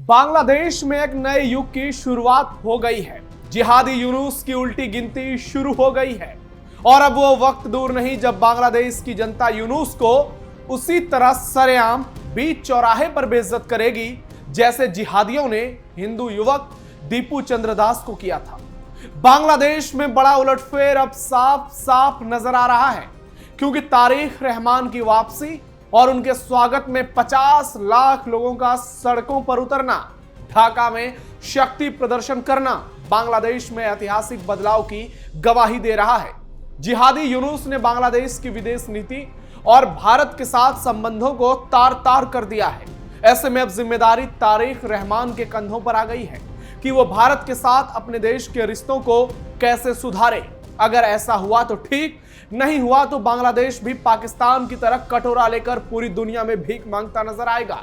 बांग्लादेश में एक नए युग की शुरुआत हो गई है। जिहादी यूनुस की उल्टी गिनती शुरू हो गई है और अब वो वक्त दूर नहीं जब बांग्लादेश की जनता यूनुस को उसी तरह सरेआम बीच चौराहे पर बेइज्जत करेगी जैसे जिहादियों ने हिंदू युवक दीपू चंद्र दास को किया था। बांग्लादेश में बड़ा उलटफेर अब साफ साफ नजर आ रहा है, क्योंकि तारिक रहमान की वापसी और उनके स्वागत में 50 लाख लोगों का सड़कों पर उतरना, ढाका में शक्ति प्रदर्शन करना बांग्लादेश में ऐतिहासिक बदलाव की गवाही दे रहा है। जिहादी यूनुस ने बांग्लादेश की विदेश नीति और भारत के साथ संबंधों को तार तार कर दिया है। ऐसे में अब जिम्मेदारी तारिक रहमान के कंधों पर आ गई है कि वो भारत के साथ अपने देश के रिश्तों को कैसे सुधारे। अगर ऐसा हुआ तो ठीक, नहीं हुआ तो बांग्लादेश भी पाकिस्तान की तरह कटोरा लेकर पूरी दुनिया में भीख मांगता नजर आएगा।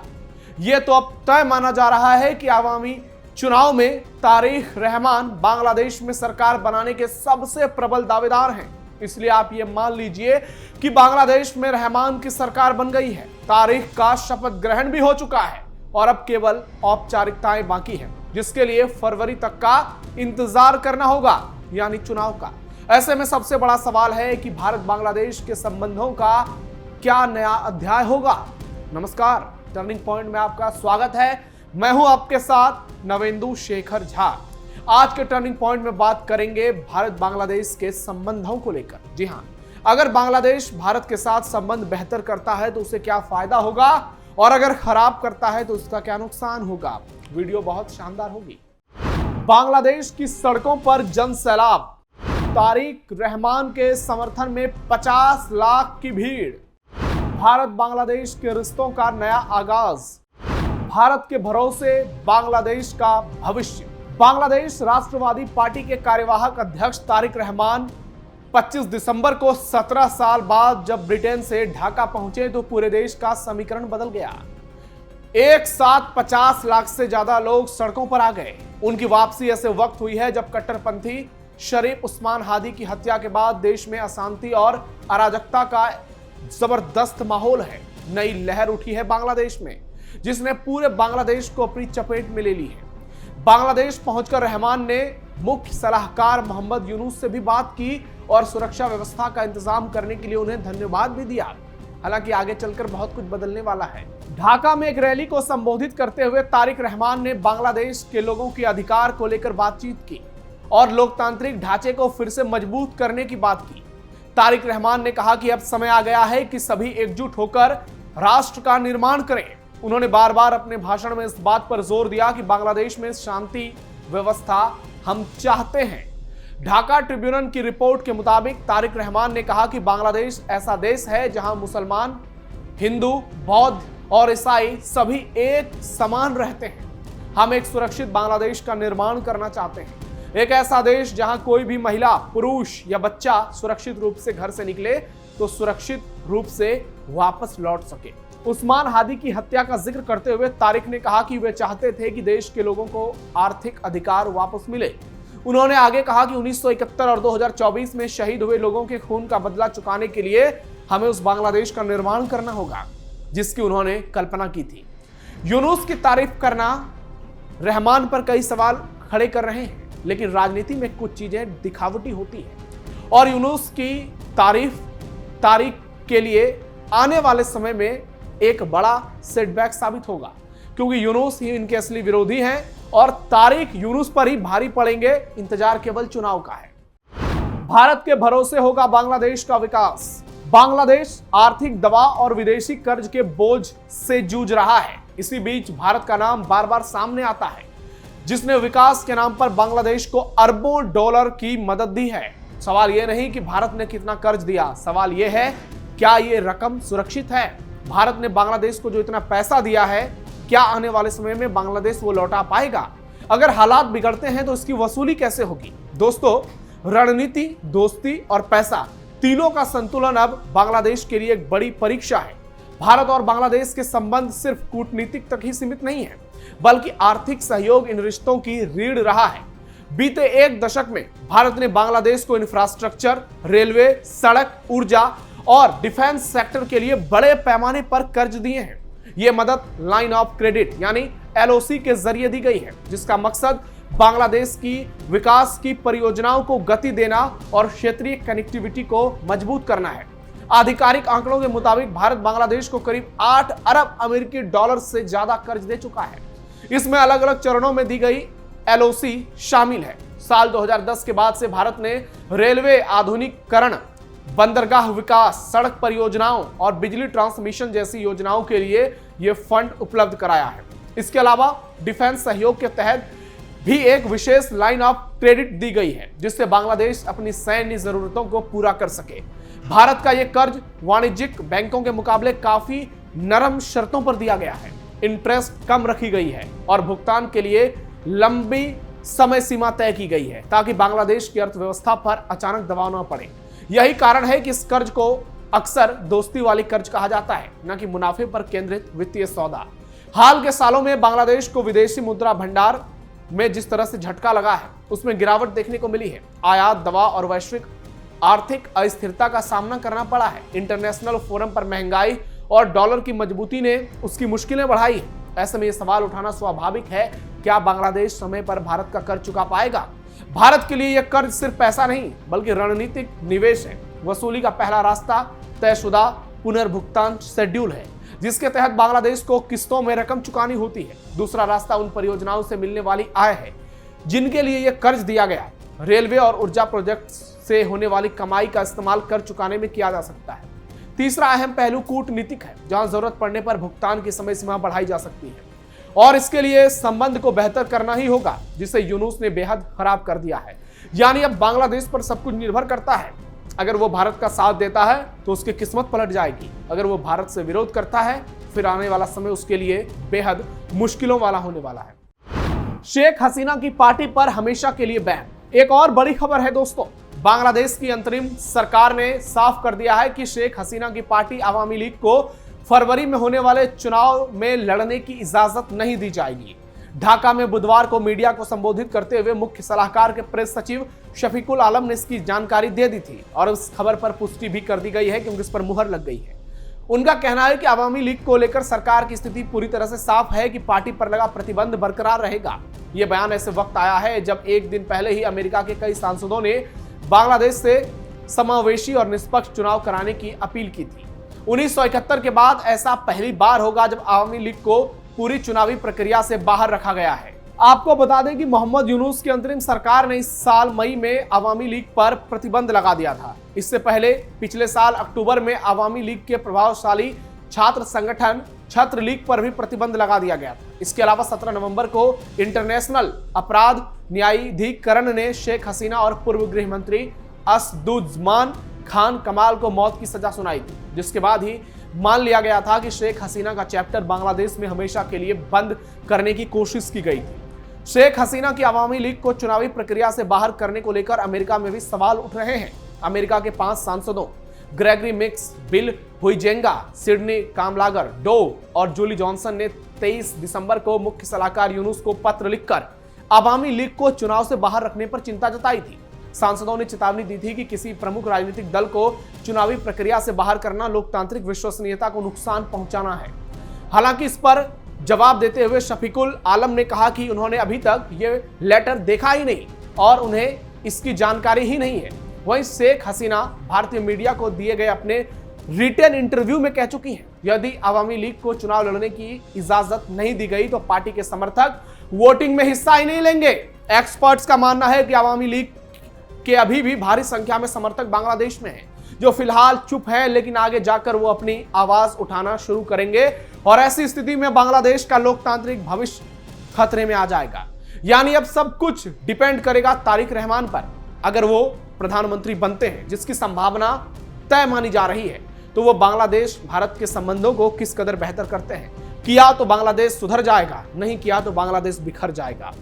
यह तो अब तय माना जा रहा है कि आगामी चुनाव में तारिक रहमान बांग्लादेश में सरकार बनाने के सबसे प्रबल दावेदार हैं। इसलिए आप ये मान लीजिए कि बांग्लादेश में रहमान की सरकार बन गई है। तारिक का शपथ ग्रहण भी हो चुका है और अब केवल औपचारिकताएं बाकी हैं, जिसके लिए फरवरी तक का इंतजार करना होगा, यानी चुनाव का। ऐसे में सबसे बड़ा सवाल है कि भारत बांग्लादेश के संबंधों का क्या नया अध्याय होगा। नमस्कार, टर्निंग पॉइंट में आपका स्वागत है। मैं हूं आपके साथ नवेंदु शेखर झा। आज के टर्निंग पॉइंट में बात करेंगे भारत बांग्लादेश के संबंधों को लेकर। जी हां, अगर बांग्लादेश भारत के साथ संबंध बेहतर करता है तो उसे क्या फायदा होगा, और अगर खराब करता है तो उसका क्या नुकसान होगा। वीडियो बहुत शानदार होगी। बांग्लादेश की सड़कों पर जन सैलाब, तारिक रहमान के समर्थन में 50 लाख की भीड़, भारत बांग्लादेश के रिश्तों का नया आगाज, भारत के भरोसे बांग्लादेश का भविष्य। बांग्लादेश राष्ट्रवादी पार्टी के कार्यवाहक अध्यक्ष तारिक रहमान 25 दिसंबर को 17 साल बाद जब ब्रिटेन से ढाका पहुंचे तो पूरे देश का समीकरण बदल गया। एक साथ 50 लाख से ज्यादा लोग सड़कों पर आ गए। उनकी वापसी ऐसे वक्त हुई है जब कट्टरपंथी शरीफ उस्मान हादी की हत्या के बाद देश में अशांति और अराजकता का जबरदस्त माहौल है। नई लहर उठी है बांग्लादेश में, जिसने पूरे बांग्लादेश को अपनी चपेट में ले ली है। बांग्लादेश पहुंचकर रहमान ने मुख्य सलाहकार मोहम्मद यूनुस से भी बात की और सुरक्षा व्यवस्था का इंतजाम करने के लिए उन्हें धन्यवाद भी दिया। हालांकि आगे चलकर बहुत कुछ बदलने वाला है। ढाका में एक रैली को संबोधित करते हुए तारिक रहमान ने बांग्लादेश के लोगों के अधिकार को लेकर बातचीत की और लोकतांत्रिक ढांचे को फिर से मजबूत करने की बात की। तारिक रहमान ने कहा कि अब समय आ गया है कि सभी एकजुट होकर राष्ट्र का निर्माण करें। उन्होंने बार बार अपने भाषण में इस बात पर जोर दिया कि बांग्लादेश में शांति व्यवस्था हम चाहते हैं। ढाका ट्रिब्यूनल की रिपोर्ट के मुताबिक तारिक रहमान ने कहा कि बांग्लादेश ऐसा देश है जहां मुसलमान, हिंदू, बौद्ध और ईसाई सभी एक समान रहते हैं। हम एक सुरक्षित बांग्लादेश का निर्माण करना चाहते हैं, एक ऐसा देश जहां कोई भी महिला, पुरुष या बच्चा सुरक्षित रूप से घर से निकले तो सुरक्षित रूप से वापस लौट सके। उस्मान हादी की हत्या का जिक्र करते हुए तारिक ने कहा कि वे चाहते थे कि देश के लोगों को आर्थिक अधिकार वापस मिले। उन्होंने आगे कहा कि 1971 और 2024 में शहीद हुए लोगों के खून का बदला चुकाने के लिए हमें उस बांग्लादेश का निर्माण करना होगा जिसकी उन्होंने कल्पना की थी। यूनुस की तारीफ करना रहमान पर कई सवाल खड़े कर रहे हैं, लेकिन राजनीति में कुछ चीजें दिखावटी होती हैं और यूनुस की तारीख के लिए आने वाले समय में एक बड़ा सेटबैक साबित होगा, क्योंकि यूनुस ही इनके असली विरोधी हैं और तारिक यूनुस पर ही भारी पड़ेंगे। इंतजार केवल चुनाव का है। भारत के भरोसे होगा बांग्लादेश का विकास। बांग्लादेश आर्थिक दबाव और विदेशी कर्ज के बोझ से जूझ रहा है। इसी बीच भारत का नाम बार बार सामने आता है, जिसने विकास के नाम पर बांग्लादेश को अरबों डॉलर की मदद दी है। सवाल यह नहीं कि भारत ने कितना कर्ज दिया, सवाल यह है क्या यह रकम सुरक्षित है। भारत ने बांग्लादेश को जो इतना पैसा दिया है, क्या आने वाले समय में बांग्लादेश वो लौटा पाएगा? अगर हालात बिगड़ते हैं तो इसकी वसूली कैसे होगी? दोस्तों, रणनीति, दोस्ती और पैसा, तीनों का संतुलन अब बांग्लादेश के लिए एक बड़ी परीक्षा है। भारत और बांग्लादेश के संबंध सिर्फ कूटनीतिक तक ही सीमित नहीं है, बल्कि आर्थिक सहयोग इन रिश्तों की रीढ़ रहा है। बीते एक दशक में भारत ने बांग्लादेश को इंफ्रास्ट्रक्चर, रेलवे, सड़क, ऊर्जा और डिफेंस सेक्टर के लिए बड़े पैमाने पर कर्ज दिए हैं। ये मदद लाइन ऑफ क्रेडिट यानी LOC के जरिए दी गई है, जिसका मकसद बांग्लादेश की विकास की परियोजनाओं को गति देना और क्षेत्रीय कनेक्टिविटी को मजबूत करना है। आधिकारिक आंकड़ों के मुताबिक भारत बांग्लादेश को करीब 8 अरब अमेरिकी डॉलर से ज्यादा कर्ज दे चुका है। इसमें अलग अलग चरणों में दी गई LOC शामिल है। साल 2010 के बाद से भारत ने रेलवे आधुनिकीकरण, बंदरगाह विकास, सड़क परियोजनाओं और बिजली ट्रांसमिशन जैसी योजनाओं के लिए यह फंड उपलब्ध कराया है। इसके अलावा डिफेंस सहयोग के तहत भी एक विशेष लाइन ऑफ क्रेडिट दी गई है, जिससे बांग्लादेश अपनी सैन्य जरूरतों को पूरा कर सके। भारत का यह कर्ज वाणिज्यिक बैंकों के मुकाबले काफी नरम शर्तों पर दिया गया है। इंटरेस्ट कम रखी गई है और भुगतान के लिए लंबी समय सीमा तय की गई है, ताकि बांग्लादेश की अर्थव्यवस्था पर अचानक दबाव न पड़े। यही कारण है कि इस कर्ज को अक्सर दोस्ती वाली कर्ज कहा जाता है, न कि मुनाफे पर केंद्रित वित्तीय सौदा। हाल के सालों में बांग्लादेश को विदेशी मुद्रा भंडार में जिस तरह से झटका लगा है, उसमें गिरावट देखने को मिली है। आयात, दवा और वैश्विक आर्थिक अस्थिरता का सामना करना पड़ा है। इंटरनेशनल फोरम पर महंगाई और डॉलर की मजबूती ने उसकी मुश्किलें बढ़ाई है। ऐसे में यह सवाल उठाना स्वाभाविक है, क्या बांग्लादेश समय पर भारत का कर्ज चुका पाएगा? भारत के लिए यह कर्ज सिर्फ पैसा नहीं, बल्कि रणनीतिक निवेश है। वसूली का पहला रास्ता तयशुदा पुनर्भुगतान शेड्यूल है, जिसके तहत बांग्लादेश को किस्तों में रकम चुकानी होती है। दूसरा रास्ता उन परियोजनाओं से मिलने वाली आय है जिनके लिए यह कर्ज दिया गया। रेलवे और ऊर्जा प्रोजेक्ट से होने वाली कमाई का इस्तेमाल कर चुकाने में किया जा सकता है। तीसरा अहम पहलू कूटनीतिक है, जहां जरूरत पड़ने पर भुगतान की समय सीमा बढ़ाई जा सकती है, और इसके लिए संबंध को बेहतर करना ही होगा, जिसे यूनुस ने बेहद खराब कर दिया है। यानी अब बांग्लादेश पर सब कुछ निर्भर करता है। अगर वो भारत का साथ देता है तो उसकी किस्मत पलट जाएगी। अगर वो भारत से विरोध करता है, फिर आने वाला समय उसके लिए बेहद मुश्किलों वाला होने वाला है। शेख हसीना की पार्टी पर हमेशा के लिए बैन। एक और बड़ी खबर है दोस्तों, बांग्लादेश की अंतरिम सरकार ने साफ कर दिया है कि शेख हसीना की पार्टी अवामी लीग को फरवरी में होने वाले चुनाव में लड़ने की इजाजत नहीं दी जाएगी। ढाका में बुधवार को मीडिया को संबोधित करते हुए मुख्य सलाहकार के प्रेस सचिव शफीकुल आलम ने इसकी जानकारी दे दी थी, और उस खबर पर पुष्टि भी कर दी गई है, क्योंकि इस पर मुहर लग गई है। उनका कहना है कि अवामी लीग को लेकर सरकार की स्थिति पूरी तरह से साफ है कि पार्टी पर लगा प्रतिबंध बरकरार रहेगा। यह बयान ऐसे वक्त आया है जब एक दिन पहले ही अमेरिका के कई सांसदों ने बांग्लादेश से समावेशी और निष्पक्ष चुनाव कराने की अपील की थी। 1971 के बाद ऐसा पहली बार होगा जब अवामी लीग को पूरी चुनावी प्रक्रिया से बाहर रखा गया है। आपको बता दें कि मोहम्मद यूनुस की अंतरिम सरकार ने इस साल मई में अवामी लीग पर प्रतिबंध लगा दिया था। इससे पहले पिछले साल अक्टूबर में अवामी लीग के प्रभावशाली छात्र संगठन छात्र लीग पर भी प्रतिबंध लगा दिया गया था। इसके अलावा 17 नवंबर को इंटरनेशनल अपराध न्यायाधिकरण ने शेख हसीना और पूर्व गृह मंत्री असदुज्मान खान कमाल को मौत की सजा सुनाई थी, जिसके बाद ही मान लिया गया था कि शेख हसीना का चैप्टर बांग्लादेश में हमेशा के लिए बंद करने की कोशिश की गई थी। शेख हसीना की अवामी लीग को चुनावी प्रक्रिया से बाहर करने को लेकर अमेरिका में भी सवाल उठ रहे हैं। अमेरिका के 5 सांसदों Gregory Meeks, Bill Huizenga, Sydney Kamlager, Dove और जूली जॉनसन ने 23 दिसंबर को मुख्य सलाहकार यूनुस को पत्र लिखकर अवामी लीग को चुनाव से बाहर रखने पर चिंता जताई थी। सांसदों ने चेतावनी दी थी कि किसी प्रमुख राजनीतिक दल को चुनावी प्रक्रिया से बाहर करना लोकतांत्रिक विश्वसनीयता को नुकसान पहुंचाना है। हालांकि इस पर जवाब देते हुए शफीकुल आलम ने कहा कि उन्होंने अभी तक ये लेटर देखा ही नहीं और उन्हें इसकी जानकारी ही नहीं है। वहीं शेख हसीना भारतीय मीडिया को दिए गए अपने रिटन इंटरव्यू में कह चुकी हैं, यदि अवामी लीग को चुनाव लड़ने की इजाजत नहीं दी गई तो पार्टी के समर्थक वोटिंग में हिस्सा ही नहीं लेंगे। एक्सपर्ट्स का मानना है कि अवामी लीग के अभी भी भारी संख्या में समर्थक बांग्लादेश में हैं, जो फिलहाल चुप है, लेकिन आगे जाकर वो अपनी आवाज उठाना शुरू करेंगे और ऐसी स्थिति में बांग्लादेश का लोकतांत्रिक भविष्य खतरे में आ जाएगा। यानी अब सब कुछ डिपेंड करेगा तारिक रहमान पर। अगर वो प्रधानमंत्री बनते हैं, जिसकी संभावना तय मानी जा रही है, तो वो बांग्लादेश भारत के संबंधों को किस कदर बेहतर करते हैं। किया तो बांग्लादेश सुधर जाएगा, नहीं किया तो बांग्लादेश बिखर जाएगा।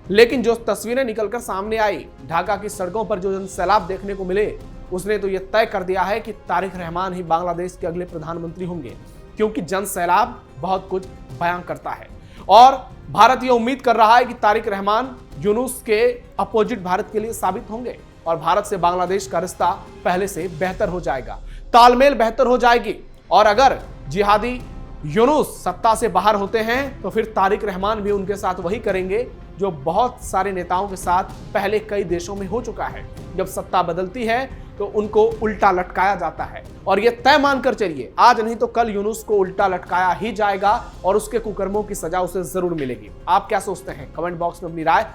लेकिन जो तस्वीरें निकलकर सामने आई, ढाका की सड़कों पर जो जन सैलाब देखने को मिले, उसने तो यह तय कर दिया है कि तारिक रहमान ही बांग्लादेश के अगले प्रधानमंत्री होंगे, क्योंकि जन सैलाब बहुत कुछ बयां करता है। और भारत यह उम्मीद कर रहा है कि तारिक रहमान यूनुस के अपोजिट भारत के लिए साबित होंगे और भारत से बांग्लादेश का रिश्ता पहले से बेहतर हो जाएगा, तालमेल बेहतर हो जाएगी। और अगर जिहादी यूनुस सत्ता से बाहर होते हैं तो फिर तारिक रहमान भी उनके साथ वही करेंगे जो बहुत सारे नेताओं के साथ पहले कई देशों में हो चुका है। जब सत्ता बदलती है तो उनको उल्टा लटकाया जाता है और यह तय मानकर चलिए आज नहीं तो कल यूनुस को उल्टा लटकाया ही जाएगा और उसके कुकर्मों की सजा उसे जरूर मिलेगी। आप क्या सोचते हैं? कमेंट बॉक्स में अपनी राय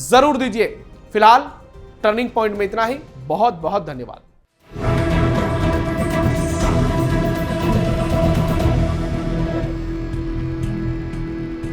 जरूर दीजिए। फिलहाल टर्निंग पॉइंट में इतना ही। बहुत बहुत धन्यवाद।